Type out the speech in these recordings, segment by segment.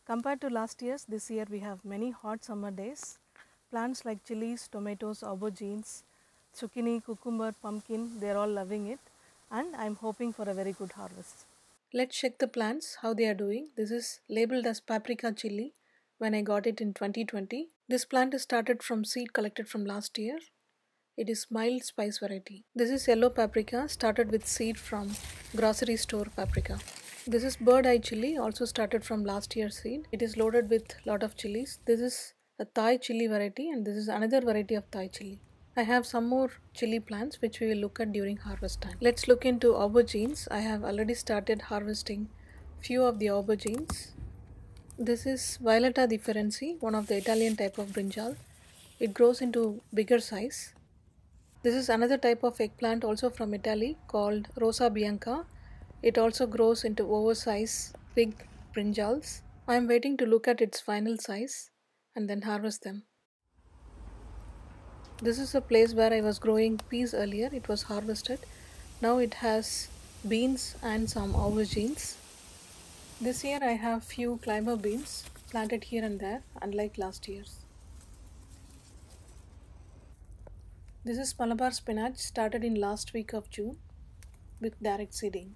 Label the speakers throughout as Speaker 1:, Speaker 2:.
Speaker 1: Compared to last year's, this year we have many hot summer days. Plants like chilies, tomatoes, aubergines, zucchini, cucumber, pumpkin, they are all loving it, and I am hoping for a very good harvest. Let's check the plants, how they are doing. This is labeled as paprika chili when I got it in 2020. This plant is started from seed collected from last year. It is mild spice variety. This is yellow paprika started with seed from grocery store paprika. This is bird eye chili also started from last year's seed. It is loaded with lot of chilies. This is a Thai chili variety and this is another variety of Thai chili. I have some more chili plants which we will look at during harvest time. Let's look into aubergines. I have already started harvesting few of the aubergines. This is Violetta differenzi, one of the Italian type of brinjal. It grows into bigger size. This is another type of eggplant also from Italy called Rosa Bianca. It also grows into oversized big brinjals. I am waiting to look at its final size and then harvest them. This is a place where I was growing peas earlier. It was harvested. Now it has beans and some aubergines. This year I have few climber beans planted here and there, unlike last year's. This is Malabar spinach started in last week of June with direct seeding.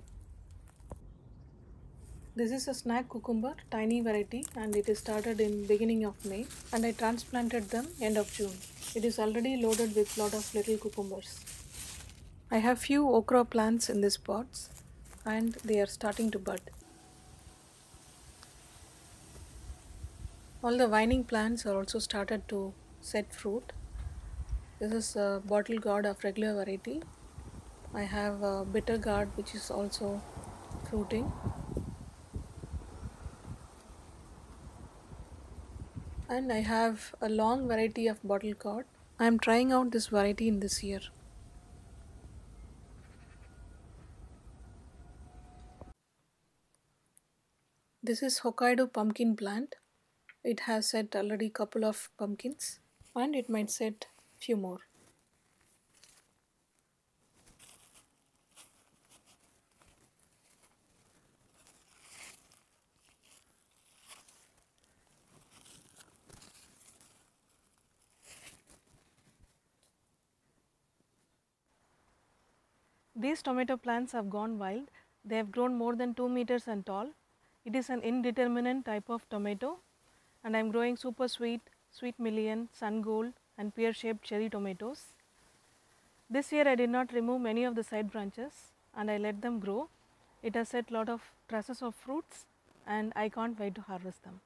Speaker 1: This is a snack cucumber, tiny variety, and it is started in beginning of May and I transplanted them end of June. It is already loaded with lot of little cucumbers. I have few okra plants in these pots and they are starting to bud. All the vining plants are also started to set fruit. This is a bottle gourd of regular variety. I have a bitter gourd which is also fruiting. And I have a long variety of bottle gourd. I am trying out this variety in this year. This is Hokkaido pumpkin plant. It has set already couple of pumpkins and it might set few more. These tomato plants have gone wild. They have grown more than 2 meters and tall. It is an indeterminate type of tomato and I am growing super sweet, sweet million, sun gold and pear shaped cherry tomatoes. This year I did not remove many of the side branches and I let them grow. It has set lot of trusses of fruits and I can't wait to harvest them.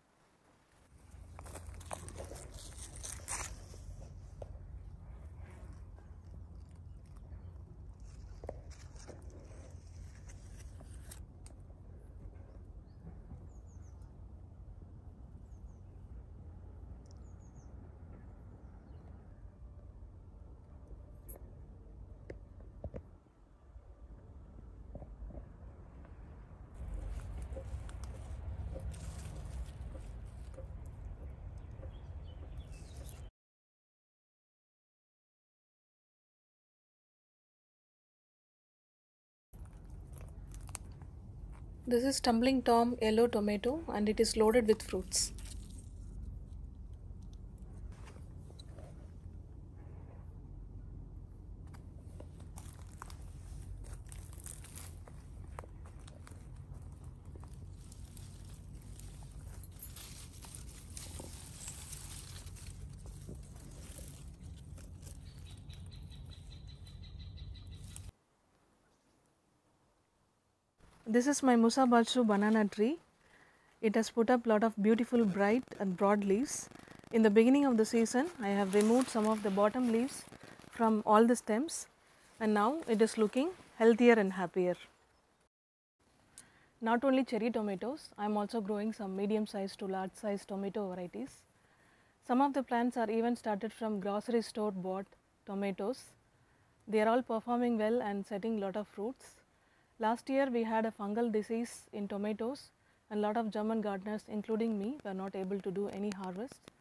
Speaker 1: This is Tumbling Tom yellow tomato and it is loaded with fruits. This is my Musabatsu banana tree. It has put up lot of beautiful bright and broad leaves. In the beginning of the season, I have removed some of the bottom leaves from all the stems and now it is looking healthier and happier. Not only cherry tomatoes, I am also growing some medium sized to large sized tomato varieties. Some of the plants are even started from grocery store bought tomatoes. They are all performing well and setting lot of fruits. Last year we had a fungal disease in tomatoes and lot of German gardeners including me were not able to do any harvest.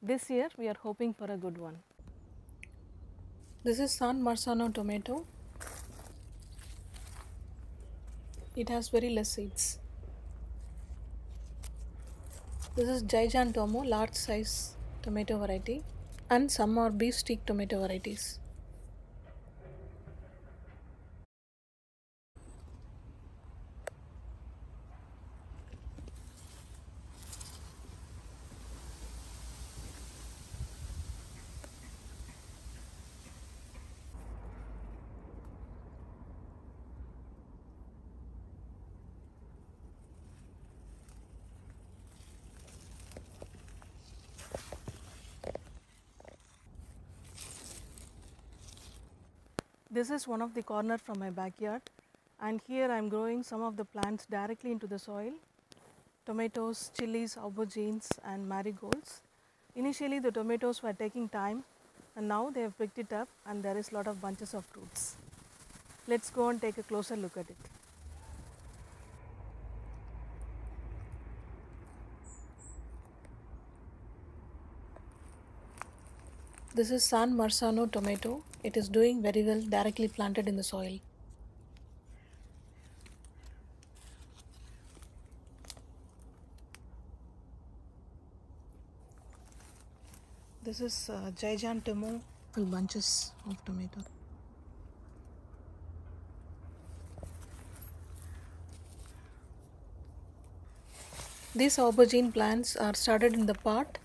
Speaker 1: This year we are hoping for a good one. This is San Marzano tomato. It has very less seeds. This is Gigantomo, large size tomato variety, and some are beef steak tomato varieties. This is one of the corner from my backyard, and here I am growing some of the plants directly into the soil. Tomatoes, chilies, aubergines and marigolds. Initially the tomatoes were taking time, and now they have picked it up and there is lot of bunches of fruits. Let's go and take a closer look at it. This is San Marzano tomato. It is doing very well directly planted in the soil. This is Gigantomo bunches of tomato. These aubergine plants are started in the pot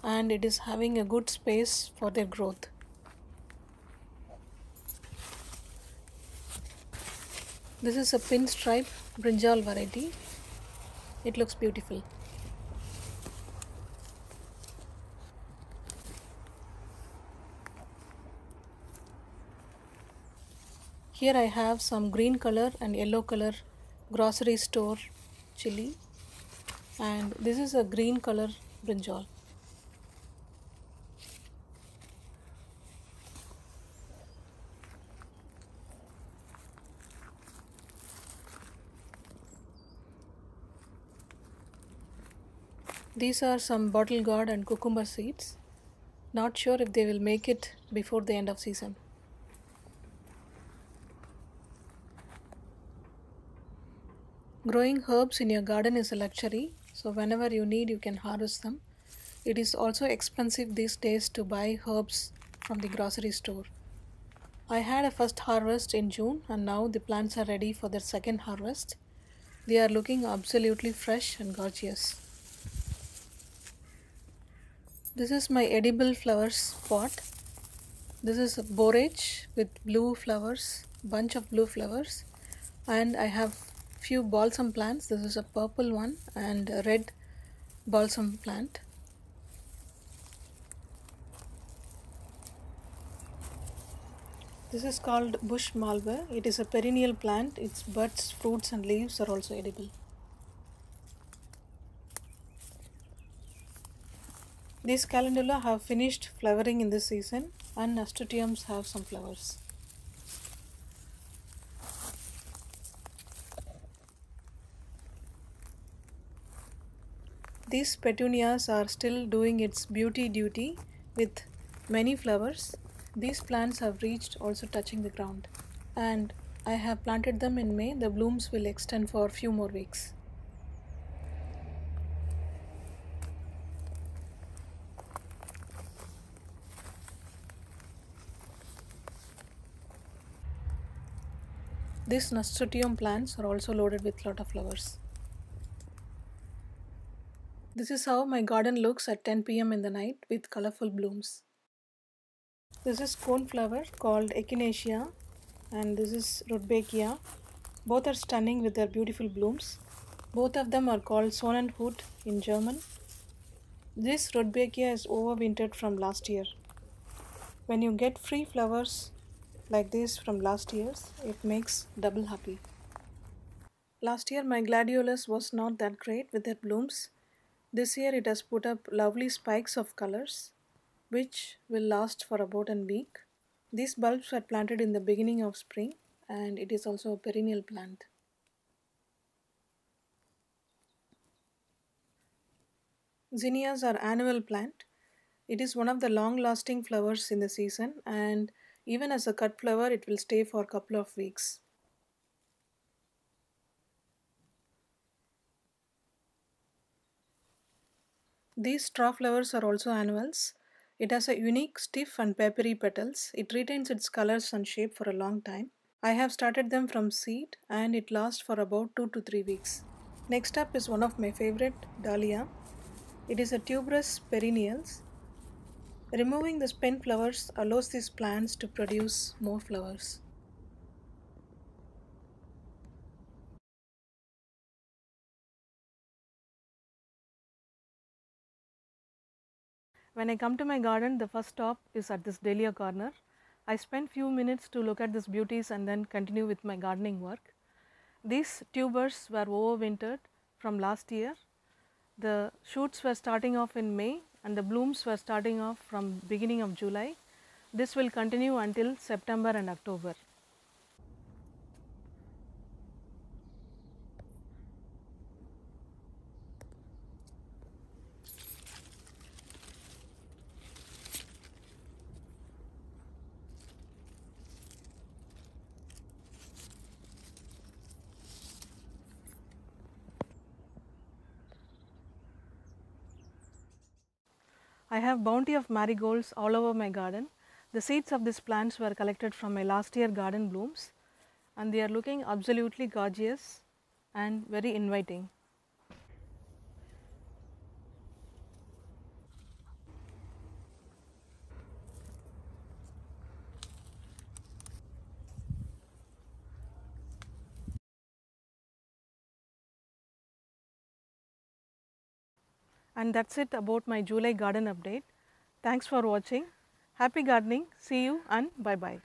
Speaker 1: and it is having a good space for their growth. This is a pinstripe brinjal variety. It looks beautiful. Here I have some green color and yellow color grocery store chili, and this is a green color brinjal. These are some bottle gourd and cucumber seeds. Not sure if they will make it before the end of season. Growing herbs in your garden is a luxury, so whenever you need you can harvest them. It is also expensive these days to buy herbs from the grocery store. I had a first harvest in June and now the plants are ready for their second harvest. They are looking absolutely fresh and gorgeous. This is my edible flowers pot. This is a borage with blue flowers, bunch of blue flowers, and I have few balsam plants. This is a purple one and a red balsam plant. This is called bush malva. It is a perennial plant. Its buds, fruits and leaves are also edible. These calendula have finished flowering in this season and nasturtiums have some flowers. These petunias are still doing its beauty duty with many flowers. These plants have reached also touching the ground, and I have planted them in May. The blooms will extend for a few more weeks. These nasturtium plants are also loaded with lot of flowers. This is how my garden looks at 10 p.m. in the night with colorful blooms. This is coneflower called echinacea and this is rudbeckia. Both are stunning with their beautiful blooms. Both of them are called Sonnenhut in German. This rudbeckia is overwintered from last year. When you get free flowers like this from last year's, it makes double happy. Last year my gladiolus was not that great with their blooms. This year it has put up lovely spikes of colors which will last for about a week. These bulbs were planted in the beginning of spring and it is also a perennial plant. Zinnias are annual plant. It is one of the long lasting flowers in the season and even as a cut flower it will stay for a couple of weeks. These straw flowers are also annuals. It has a unique stiff and peppery petals. It retains its colors and shape for a long time. I have started them from seed and it lasts for about 2 to 3 weeks. Next up is one of my favorite, dahlia. It is a tuberous perennials. Removing the spent flowers allows these plants to produce more flowers. When I come to my garden, the first stop is at this dahlia corner. I spend few minutes to look at these beauties and then continue with my gardening work. These tubers were overwintered from last year. The shoots were starting off in May and the blooms were starting off from beginning of July. This will continue until September and October. I have bounty of marigolds all over my garden. The seeds of these plants were collected from my last year garden blooms and they are looking absolutely gorgeous and very inviting. And that's it about my July garden update. Thanks for watching. Happy gardening. See you and bye bye.